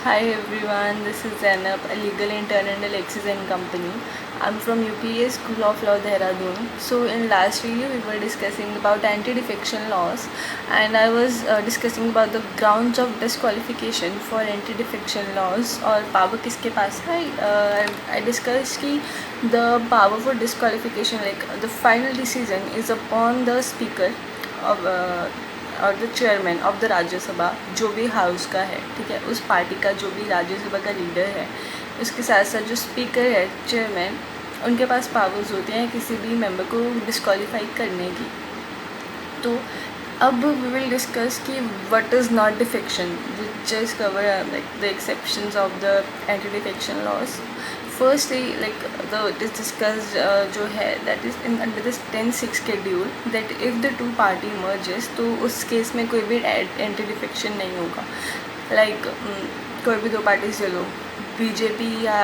Hi everyone, this is Zainab, a legal intern at Alexis and Company. I'm from UPA School of Law, Dehradun. So in last video we were discussing about anti-defection laws, and I was discussing about the grounds of disqualification for anti-defection laws और power किसके पास है. I discussed कि the power for disqualification, like the final decision, is upon the speaker of और the chairman of the Rajya Sabha, जो भी house का है, ठीक है, उस पार्टी का जो भी राज्यसभा का लीडर है, उसके साथ साथ जो स्पीकर है, चेयरमैन, उनके पास पावर्स होते हैं किसी भी मेंबर को डिस्क्वालीफाई करने की. तो अब वी विल डिस्कस कि what is not defection, just cover like the exceptions of the anti defection laws. Firstly, like it is discussed जो है that is in under this 10(6) schedule that if the two party merges तो उस case में कोई भी anti defection नहीं होगा. Like कोई भी दो पार्टीज ले लो, बीजेपी या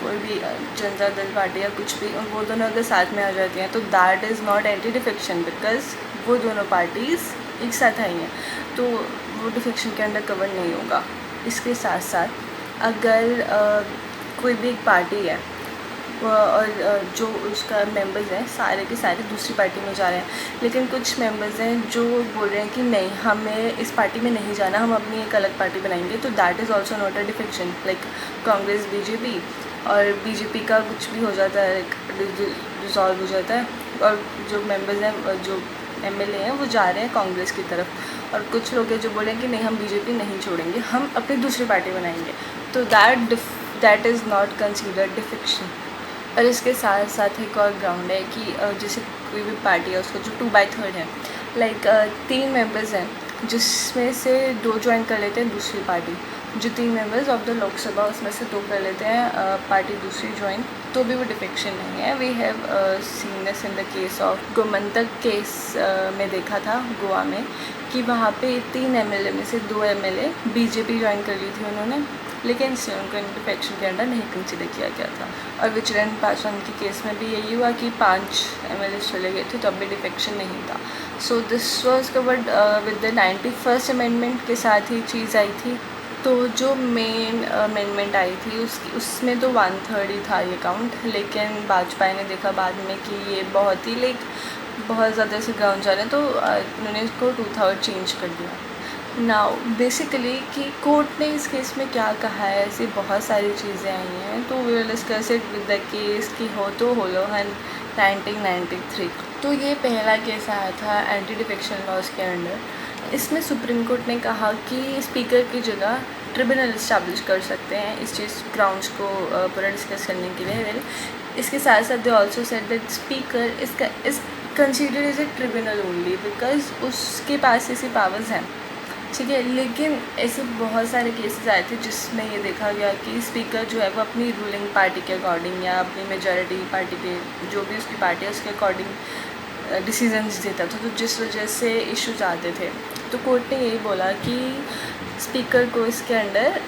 कोई भी जनता दल पार्टी या कुछ भी, वो दोनों अगर साथ में आ जाती हैं तो that is not anti defection because वो दोनों पार्टीज़ एक साथ आई हैं, तो वो डिफेक्शन के अंडर कवर नहीं होगा. इसके साथ साथ अगर कोई भी एक पार्टी है और जो उसका मेंबर्स हैं सारे के सारे दूसरी पार्टी में जा रहे हैं, लेकिन कुछ मेंबर्स हैं जो बोल रहे हैं कि नहीं, हमें इस पार्टी में नहीं जाना, हम अपनी एक अलग पार्टी बनाएंगे, तो that is also not a defection. Like Congress BJP, और बीजेपी का कुछ भी हो जाता है, डिसॉल्व हो जाता है, और जो मेंबर्स हैं, जो एमएलए हैं, वो जा रहे हैं कांग्रेस की तरफ, और कुछ लोग हैं जो बोल रहे हैं कि नहीं, हम बीजेपी नहीं छोड़ेंगे, हम अपनी दूसरी पार्टी बनाएंगे, तो that is not considered defection. और इसके साथ साथ एक और ग्राउंड है कि जैसे कोई भी पार्टी है उसको जो 2/3 है, लाइक 3 मेंबर्स हैं जिसमें से 2 ज्वाइन कर लेते हैं दूसरी पार्टी, जो 3 मेंबर्स ऑफ द लोकसभा उसमें से 2 कर लेते हैं पार्टी दूसरी ज्वाइन, तो भी वो डिफेक्शन नहीं है. We have seen this in the case of Gomantak case में देखा था गोवा में कि वहाँ पे 3 एमएलए में से 2 एमएलए बीजेपी ज्वाइन कर ली थी उन्होंने, लेकिन इससे उनको डिफेक्शन के अंडर नहीं कंसिडर किया गया था. और विचरण पासवान के केस में भी यही हुआ कि 5 एमएलए चले गए थे, तो अब भी डिफेक्शन नहीं था. So this was covered with the 91st amendment के साथ ही चीज़ आई थी. तो जो मेन अमेंडमेंट आई थी उसमें तो 1/3 ही था ये काउंट, लेकिन वाजपेयी ने देखा बाद में कि ये बहुत ही बहुत ज़्यादा से ग्राउंड जा रहे हैं, तो उन्होंने इसको 2/3 चेंज कर दिया. नाउ बेसिकली कि कोर्ट ने इस केस में क्या कहा है, ऐसी बहुत सारी चीज़ें आई हैं, तो we will discuss it with the case की होलोहन 1993. तो ये पहला केस आया था एंटी डिफेक्शन लॉज के अंडर. इसमें सुप्रीम कोर्ट ने कहा कि स्पीकर की जगह ट्रिब्यूनल इस्टेब्लिश कर सकते हैं इस चीज़ ग्राउंड्स को पूरा डिस्कस करने के लिए. वेल, इसके साथ साथ they also said that speaker is consider is a tribunal only because उसके पास ऐसी पावर्स हैं, ठीक है. लेकिन ऐसे बहुत सारे केसेस आए थे जिसमें ये देखा गया कि स्पीकर जो है वो अपनी रूलिंग पार्टी के अकॉर्डिंग या अपनी मेजॉरिटी पार्टी के, जो भी उसकी पार्टी है उसके अकॉर्डिंग डिसीजंस देता था, तो जिस वजह से इश्यूज आते थे. तो कोर्ट ने यही बोला कि स्पीकर को इसके अंडर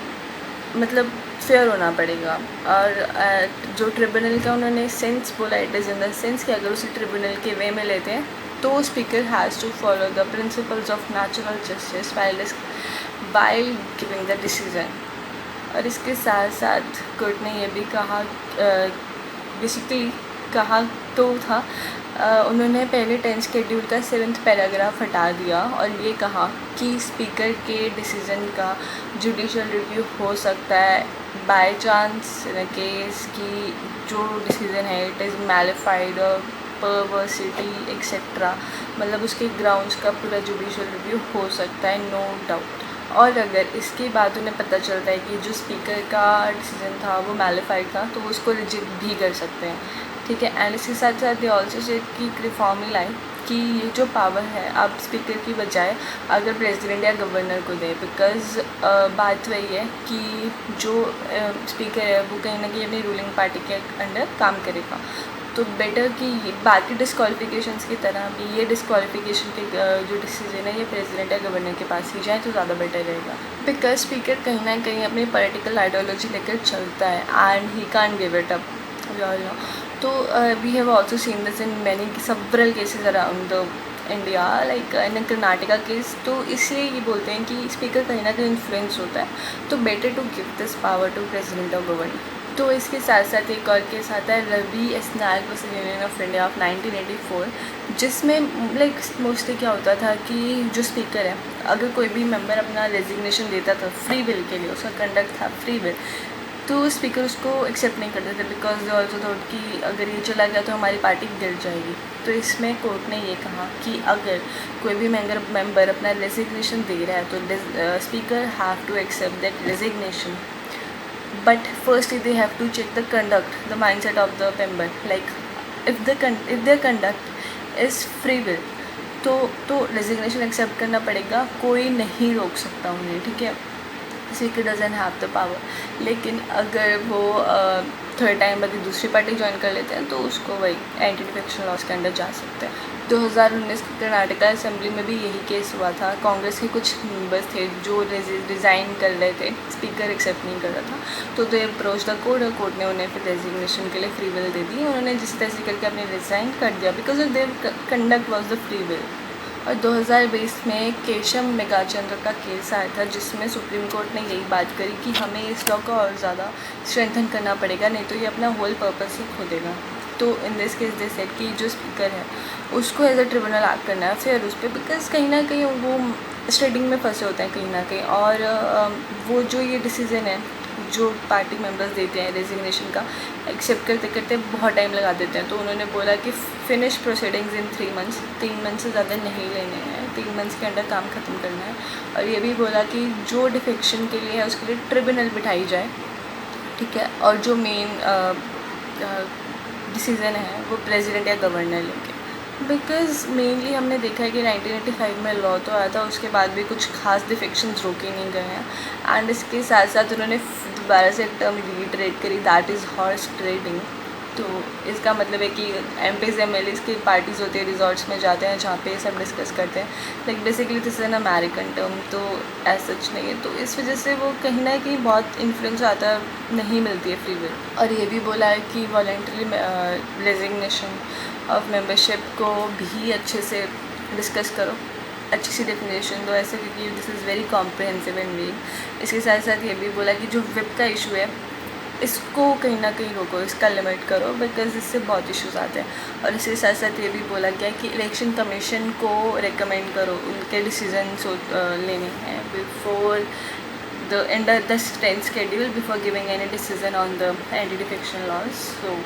मतलब फेयर होना पड़ेगा. और जो ट्रिब्यूनल का उन्होंने सेंस बोला, it is in the sense कि अगर उसे ट्रिब्यूनल के वे में लेते हैं तो speaker has to follow the principles of natural justice while giving the decision. और इसके साथ साथ कोर्ट ने यह भी कहा, बेसिकली कहा तो था, उन्होंने पहले 10 शेड्यूल का 7th पैराग्राफ हटा दिया और ये कहा कि स्पीकर के डिसीज़न का जुडिशल रिव्यू हो सकता है बाय चांस इन केस कि जो डिसीज़न है इट इज़ मैलिफाइड और परवर्सिटी एक्सेट्रा, मतलब उसके ग्राउंड्स का पूरा जुडिशल रिव्यू हो सकता है, नो डाउट. और अगर इसके बाद उन्हें पता चलता है कि जो स्पीकर का डिसीज़न था वो मैलिफाइड था, तो वो उसको रिजेक्ट भी कर सकते हैं, ठीक है. एंड इसके साथ साथ ये ऑल्सो सेड कि रिफॉर्म ही लाए कि ये जो पावर है आप स्पीकर की बजाय अगर प्रेसिडेंट या गवर्नर को दे, बिकॉज बात वही है कि जो स्पीकर है वो कहीं ना कहीं अपनी रूलिंग पार्टी के अंडर काम करेगा, तो बेटर कि बाकी डिस्क्वालिफिकेशंस की तरह भी ये डिस्क्वालिफिकेशन के जो डिसीजन है ये प्रेसिडेंट या गवर्नर के पास ही जाए तो ज़्यादा बेटर रहेगा, बिकॉज स्पीकर कहीं ना कहीं अपनी पॉलिटिकल आइडियोलॉजी लेकर चलता है and he can't give it up, we all know. तो we have also seen this in many several cases around the India like in Karnataka case, तो इसलिए ये बोलते हैं कि स्पीकर कहीं ना कहीं इन्फ्लुएंस होता है, तो better to give this power to president of government. तो इसके साथ साथ एक और केस आता है Ravi S Naik versus union of India of 1984, जिसमें लाइक मोस्टली क्या होता था कि जो स्पीकर है, अगर कोई भी मेंबर अपना रेजिग्नेशन देता था फ्री विल के लिए, उसका कंडक्ट था फ्री विल, तो स्पीकर उसको एक्सेप्ट नहीं करते थे, बिकॉज दे ऑल्सो थॉट कि अगर ये चला गया तो हमारी पार्टी गिर जाएगी। तो इसमें कोर्ट ने ये कहा कि अगर कोई भी मेंबर अपना रेजिग्नेशन दे रहा है तो speaker have to accept that resignation, but firstly they have to check the conduct, the mindset of the member, like if their conduct is free will, तो रेजिग्नेशन एक्सेप्ट करना पड़ेगा, कोई नहीं रोक सकता उन्हें, ठीक है। Speaker doesn't have the power. लेकिन अगर वो थर्ड टाइम अगर दूसरी पार्टी ज्वाइन कर लेते हैं तो उसको वही एंटी डिफेक्शन लॉस के अंडर जा सकते हैं। 2019 कर्नाटका असेंबली में भी यही केस हुआ था। कांग्रेस के कुछ मेंबर्स थे जो रिज़ाइन कर रहे थे, स्पीकर एक्सेप्ट नहीं कर रहा था, तो दे अप्रोच द कोर्ट और कोर्ट ने उन्हें फिर रेजिग्नेशन के लिए फ्री विल दे दी। उन्होंने जिस तरह से करके अपने रिज़ाइन कर दिया because of their conduct was the free will. और 2020 में केशव मेघाचंद्र का केस आया था, जिसमें सुप्रीम कोर्ट ने यही बात करी कि हमें इस लॉ को और ज़्यादा स्ट्रेंथन करना पड़ेगा, नहीं तो ये अपना होल पर्पस ही खो देगा। तो in this case they said कि जो स्पीकर है उसको एज अ ट्रिब्यूनल एक्ट करना है फिर उस पर, बिकॉज कहीं ना कहीं वो स्ट्रेडिंग में फंसे होते हैं कहीं ना कहीं, और वो जो ये डिसीज़न है जो पार्टी मेंबर्स देते हैं रेजिग्नेशन का, एक्सेप्ट करते करते बहुत टाइम लगा देते हैं। तो उन्होंने बोला कि फिनिश प्रोसीडिंग्स इन 3 मंथ्स, 3 मंथ से ज़्यादा नहीं लेने हैं, 3 मंथ्स के अंदर काम ख़त्म करना है। और ये भी बोला कि जो डिफेक्शन के लिए है उसके लिए ट्रिब्यूनल बिठाई जाए, ठीक है, और जो मेन डिसीज़न है वो प्रेसिडेंट या गवर्नर लेंगे। बिकॉज मेनली हमने देखा है कि 1985 में लॉ तो आया था, उसके बाद भी कुछ खास डिफेक्शंस रोके नहीं गए हैं। एंड इसके साथ साथ उन्होंने दोबारा से एक टर्म रीट्रेड करी, दैट इज़ हॉर्स ट्रेडिंग। तो इसका मतलब है कि MPs MLAs की पार्टीज़ होती है, रिजॉर्ट्स में जाते हैं जहाँ पे सब डिस्कस करते हैं, like basically this is an American term, तो एज सच नहीं है। तो इस वजह से वो कहीं ना कहीं बहुत इन्फ्लुएंस आता है, नहीं मिलती है फ्री विल। और ये भी बोला है कि वॉलंटरी रेजिग्नेशन ऑफ मेंबरशिप को भी अच्छे से डिस्कस करो, अच्छी सी डेफिनेशन दो ऐसे, क्योंकि this is very comprehensive and weak. इसके साथ साथ ये भी बोला कि जो विप का इशू है इसको कहीं ना कहीं रोको, इसका लिमिट करो, बिकॉज इससे बहुत इश्यूज आते हैं। और इसके साथ साथ ये भी बोला गया कि इलेक्शन कमीशन को रेकमेंड करो उनके डिसीजन लेने हैं before the end the schedule before giving any decision on the anti defection laws. So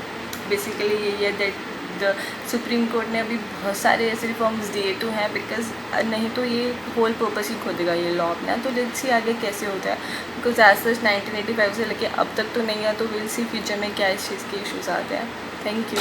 basically यही है दैट द सुप्रीम कोर्ट ने अभी बहुत सारे ऐसे रिफॉर्म्स दिए तो हैं, बिकॉज नहीं तो ये होल पर्पस ही खो देगा ये लॉ अपना। तो लेट्स सी आगे कैसे होता है, बिकॉज एज सच 1985 से लेके अब तक तो नहीं है, तो विल सी फ्यूचर में क्या इस चीज़ के इश्यूज आते हैं। Thank you.